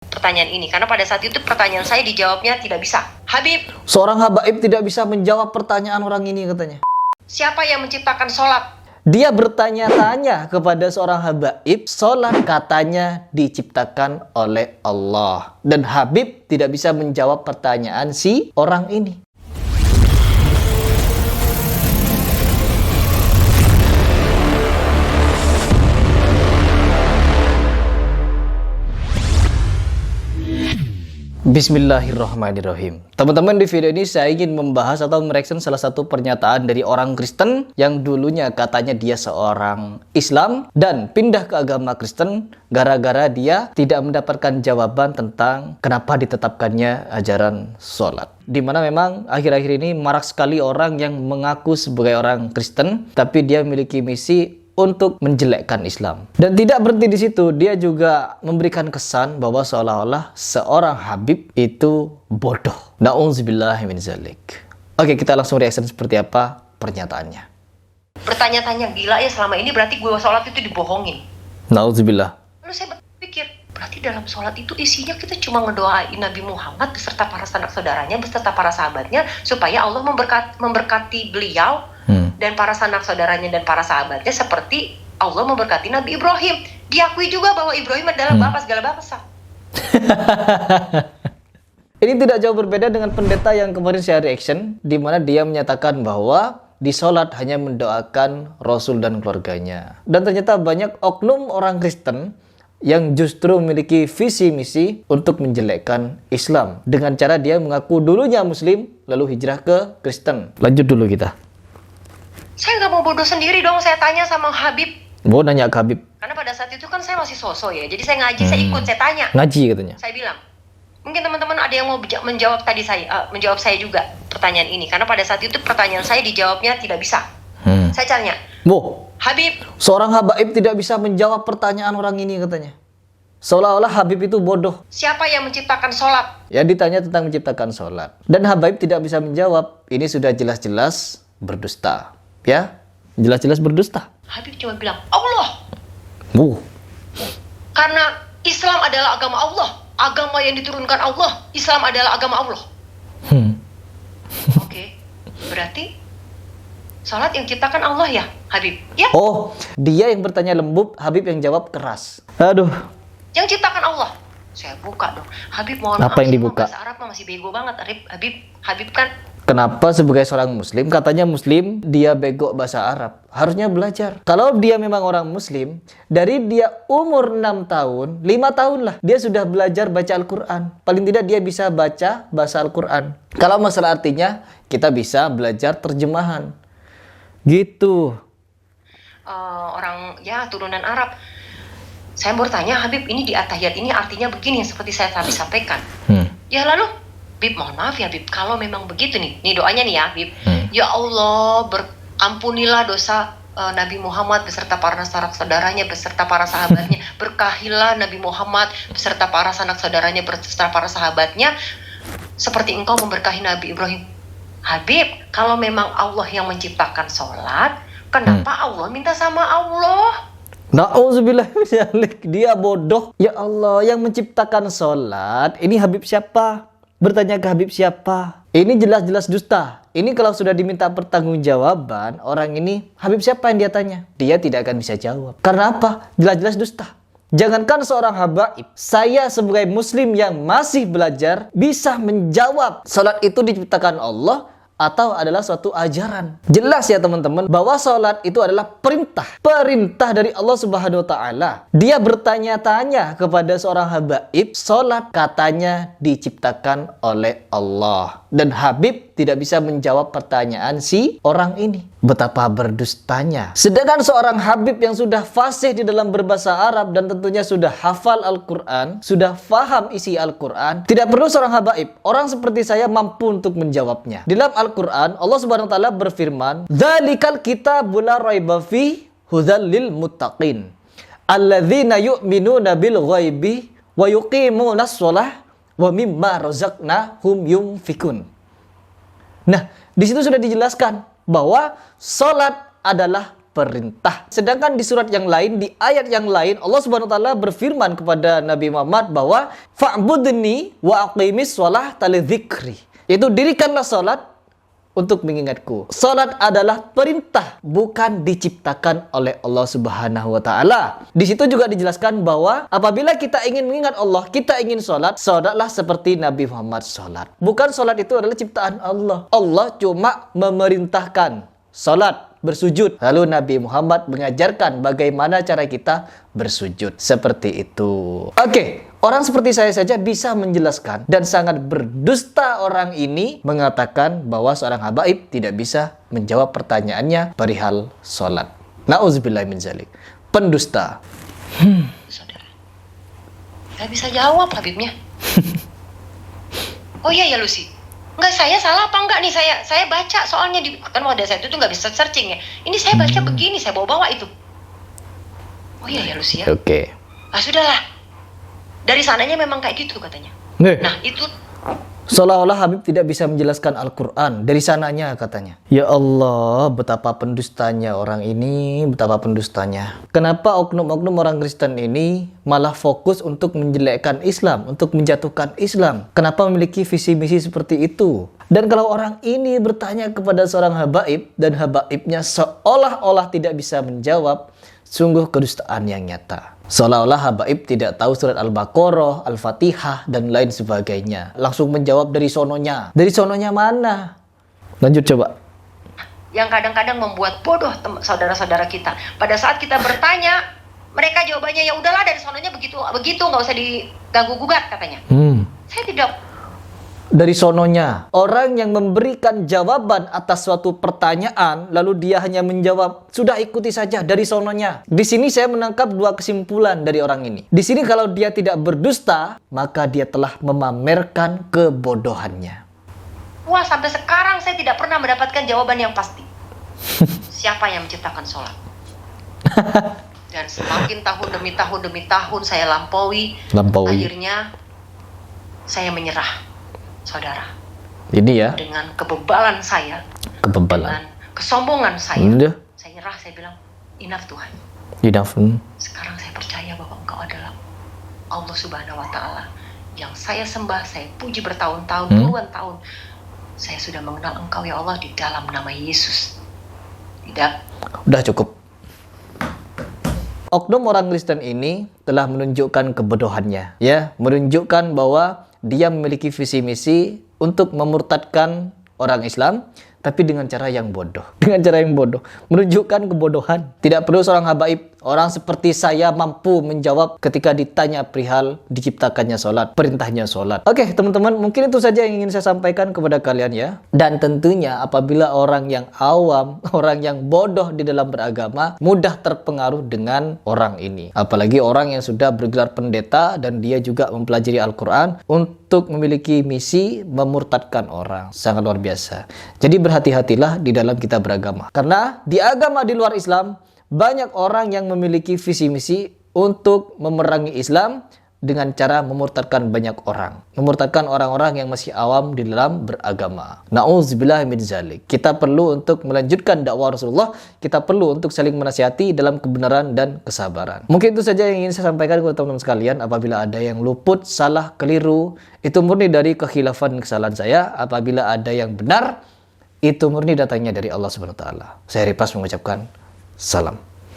pertanyaan ini, karena pada saat itu pertanyaan saya dijawabnya tidak bisa. Habib, Seorang habaib tidak bisa menjawab pertanyaan orang ini katanya. siapa yang menciptakan sholat? Dia bertanya-tanya kepada seorang habaib, sholat katanya diciptakan oleh Allah. Dan Habib tidak bisa menjawab pertanyaan si orang ini. Bismillahirrahmanirrahim. Teman-teman, di video ini saya ingin membahas atau mereaction salah satu pernyataan dari orang Kristen yang dulunya katanya dia seorang Islam dan pindah ke agama Kristen gara-gara dia tidak mendapatkan jawaban tentang kenapa ditetapkannya ajaran sholat. Dimana memang akhir-akhir ini marak sekali orang yang mengaku sebagai orang Kristen tapi dia memiliki misi untuk menjelekkan Islam. Dan tidak berhenti di situ, dia juga memberikan kesan bahwa seolah-olah seorang Habib itu bodoh. Na'udzubillahi min zalik. Oke, kita langsung reaction seperti apa pernyataannya. Bertanya-tanya, gila ya selama ini berarti gue sholat itu dibohongin. Na'udzubillah. Lalu saya berpikir, berarti dalam sholat itu isinya kita cuma ngedoain Nabi Muhammad beserta para sanak saudaranya, beserta para sahabatnya, supaya Allah memberkati beliau dan para sanak saudaranya dan para sahabatnya seperti Allah memberkati Nabi Ibrahim. Diakui juga bahwa Ibrahim adalah bapak segala bangsa. Ini tidak jauh berbeda dengan pendeta yang kemarin saya reaction, di mana dia menyatakan bahwa di sholat hanya mendoakan Rasul dan keluarganya. Dan ternyata banyak oknum orang Kristen yang justru memiliki visi misi untuk menjelekkan Islam dengan cara dia mengaku dulunya Muslim lalu hijrah ke Kristen. Lanjut dulu kita. Saya nggak mau bodoh sendiri dong, saya tanya sama Habib. Mau nanya ke Habib. Karena pada saat itu kan saya masih sosok ya, jadi saya ngaji, saya ikut, saya tanya. Ngaji katanya. Saya bilang, mungkin teman-teman ada yang mau menjawab tadi menjawab saya juga pertanyaan ini, karena pada saat itu pertanyaan saya dijawabnya tidak bisa. Saya tanya, Habib, seorang habaib tidak bisa menjawab pertanyaan orang ini katanya. Seolah-olah Habib itu bodoh. Siapa yang menciptakan sholat? Ya, ditanya tentang menciptakan sholat. Dan Habaib tidak bisa menjawab. Ini sudah jelas-jelas berdusta. Ya, jelas-jelas berdusta. Habib cuma bilang, Allah. Karena Islam adalah agama Allah. Agama yang diturunkan Allah. Islam adalah agama Allah. Oke, berarti sholat yang ciptakan Allah ya, Habib? Ya? Oh, dia yang bertanya lembut, Habib yang jawab keras. Aduh. Yang ciptakan Allah. Saya buka dong. Habib mohon maaf, apa yang dibuka? Bahasa Arab masih bego banget. Habib kan. Kenapa sebagai seorang Muslim, katanya Muslim, dia bego bahasa Arab? Harusnya belajar. Kalau dia memang orang Muslim, dari dia umur 6 tahun, 5 tahun lah, dia sudah belajar baca Al-Quran. Paling tidak dia bisa baca bahasa Al-Quran. Kalau masalah artinya, kita bisa belajar terjemahan. Gitu. Orang ya turunan Arab. Saya mau bertanya, Habib, ini di At-Tahiyat ini artinya begini, seperti saya tadi sampaikan. Ya lalu, Habib, mohon maaf ya Habib, kalau memang begitu nih doanya nih ya Habib. Ya Allah, ampunilah dosa Nabi Muhammad beserta para sanak saudaranya, beserta para sahabatnya. Berkahilah Nabi Muhammad beserta para sanak saudaranya, beserta para sahabatnya, seperti engkau memberkahi Nabi Ibrahim. Habib, kalau memang Allah yang menciptakan sholat, kenapa Allah minta sama Allah? Na'udzubillah, dia bodoh. Ya Allah, yang menciptakan sholat, ini Habib siapa? Bertanya ke Habib siapa? Ini jelas-jelas dusta. Ini kalau sudah diminta pertanggungjawaban, orang ini, Habib siapa yang dia tanya? Dia tidak akan bisa jawab. Karena apa? Jelas-jelas dusta. Jangankan seorang habaib, saya sebagai Muslim yang masih belajar, bisa menjawab sholat itu diciptakan Allah atau adalah suatu ajaran. Jelas ya teman-teman, bahwa sholat itu adalah perintah dari Allah Subhanahu wa Ta'ala. Dia bertanya-tanya kepada seorang habaib, sholat katanya diciptakan oleh Allah. Dan Habib tidak bisa menjawab pertanyaan si orang ini. Betapa berdustanya. Sedangkan seorang Habib yang sudah fasih di dalam berbahasa Arab dan tentunya sudah hafal Al-Quran, sudah faham isi Al-Quran, tidak perlu seorang habaib. Orang seperti saya mampu untuk menjawabnya. Di dalam Al-Quran, Allah Subhanahu wa Ta'ala berfirman, "Dzalikal kitabul la raiba fi hudzal lil muttaqin, alladzina yu'minuna bil ghaibi wa yuqimunas shalah wa mimma razaqnahum yunfikun." Nah, di situ sudah dijelaskan bahwa sholat adalah perintah. Sedangkan di surat yang lain, di ayat yang lain, Allah Subhanahu wa taala berfirman kepada Nabi Muhammad bahwa fa'budni wa aqimis sholata lidzikri. Yaitu dirikanlah salat untuk mengingatku. Salat adalah perintah, bukan diciptakan oleh Allah Subhanahu wa taala. Di situ juga dijelaskan bahwa apabila kita ingin mengingat Allah, kita ingin salat, salatlah seperti Nabi Muhammad salat. Bukan salat itu adalah ciptaan Allah. Allah cuma memerintahkan salat, bersujud. Lalu Nabi Muhammad mengajarkan bagaimana cara kita bersujud. Seperti itu. Oke, orang seperti saya saja bisa menjelaskan, dan sangat berdusta orang ini mengatakan bahwa seorang habaib tidak bisa menjawab pertanyaannya perihal sholat. Na'udzubillah min zalik. Pendusta. Saudara, nggak bisa jawab Habibnya. Oh iya ya Lucy. Enggak, saya salah apa enggak nih? Saya baca soalnya di kan model saya itu tuh nggak bisa searching ya. Ini saya baca begini, saya bawa itu. Oh iya ya Lucy ya. Oke. Ah sudahlah. Dari sananya memang kayak gitu katanya. Nah itu Seolah-olah Habib tidak bisa menjelaskan Al-Quran dari sananya katanya. Ya Allah, betapa pendustanya orang ini, betapa pendustanya. Kenapa oknum-oknum orang Kristen ini malah fokus untuk menjelekkan Islam, untuk menjatuhkan Islam? Kenapa memiliki visi misi seperti itu? Dan kalau orang ini bertanya kepada seorang habaib, dan habaibnya seolah-olah tidak bisa menjawab, sungguh kedustaan yang nyata. Seolah-olah habaib tidak tahu surat Al-Baqarah, Al-Fatihah, dan lain sebagainya. Langsung menjawab dari sononya. Dari sononya mana? Lanjut coba. yang kadang-kadang membuat bodoh saudara-saudara kita. Pada saat kita bertanya, mereka jawabannya ya udahlah dari sononya begitu, nggak usah diganggu gugat katanya. Saya tidak. Dari sononya, orang yang memberikan jawaban atas suatu pertanyaan, lalu dia hanya menjawab, sudah ikuti saja dari sononya. Di sini saya menangkap dua kesimpulan dari orang ini. Di sini kalau dia tidak berdusta, maka dia telah memamerkan kebodohannya. Wah, sampai sekarang saya tidak pernah mendapatkan jawaban yang pasti. Siapa yang menciptakan sholat? Dan semakin tahun demi tahun saya lampaui. Akhirnya saya menyerah. Saudara, ini ya, dengan kebebalan saya, dengan kesombongan saya, saya nyerah, saya bilang, enough Tuhan. Enough. Sekarang saya percaya bahwa Engkau adalah Allah Subhanahu Wa Taala yang saya sembah, saya puji bertahun-tahun, puluhan tahun. Saya sudah mengenal Engkau ya Allah di dalam nama Yesus. Tidak. Udah cukup. Oknum orang Kristen ini telah menunjukkan kebodohannya, ya, menunjukkan bahwa dia memiliki visi misi untuk memurtadkan orang Islam, tapi dengan cara yang bodoh. Dengan cara yang bodoh. Menunjukkan kebodohan. Tidak perlu seorang habaib, orang seperti saya mampu menjawab ketika ditanya perihal diciptakannya sholat, perintahnya sholat. Oke, teman-teman, mungkin itu saja yang ingin saya sampaikan kepada kalian ya. Dan tentunya apabila orang yang awam, orang yang bodoh di dalam beragama, mudah terpengaruh dengan orang ini. Apalagi orang yang sudah bergelar pendeta dan dia juga mempelajari Al-Quran untuk memiliki misi memurtadkan orang. Sangat luar biasa. Jadi berhati-hatilah di dalam kita beragama. Karena di agama di luar Islam, banyak orang yang memiliki visi misi untuk memerangi Islam dengan cara memurtadkan banyak orang. Memurtadkan orang-orang yang masih awam di dalam beragama. Na'udzubillah min zalik. Kita perlu untuk melanjutkan dakwah Rasulullah. Kita perlu untuk saling menasihati dalam kebenaran dan kesabaran. Mungkin itu saja yang ingin saya sampaikan kepada teman-teman sekalian. Apabila ada yang luput, salah, keliru, itu murni dari kekhilafan kesalahan saya. Apabila ada yang benar, itu murni datangnya dari Allah Subhanahu wa taala. Saya Ripas mengucapkan salam.